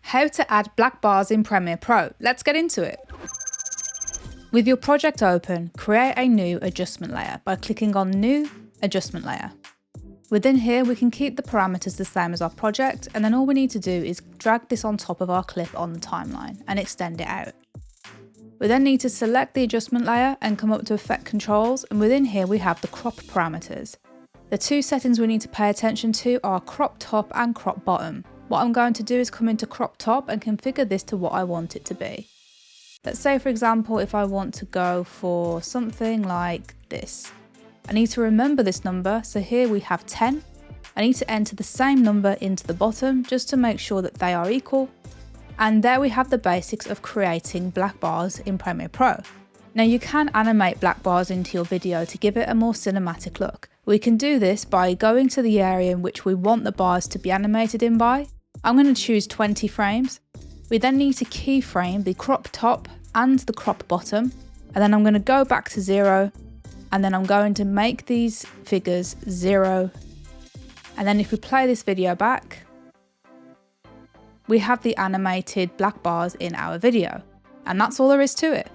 How to add black bars in Premiere Pro. Let's get into it. With your project open, create a new adjustment layer by clicking on New Adjustment Layer. Within here, we can keep the parameters the same as our project, and then all we need to do is drag this on top of our clip on the timeline and extend it out. We then need to select the adjustment layer and come up to Effect Controls, and within here we have the crop parameters. The two settings we need to pay attention to are crop top and crop bottom. What I'm going to do is come into crop top and configure this to what I want it to be. Let's say, for example, if I want to go for something like this. I need to remember this number, so here we have 10. I need to enter the same number into the bottom just to make sure that they are equal. And there we have the basics of creating black bars in Premiere Pro. Now you can animate black bars into your video to give it a more cinematic look. We can do this by going to the area in which we want the bars to be animated in by. I'm going to choose 20 frames. We then need to keyframe the crop top and the crop bottom, and then I'm going to go back to 0, and then I'm going to make these figures 0. And then if we play this video back, we have the animated black bars in our video. And that's all there is to it.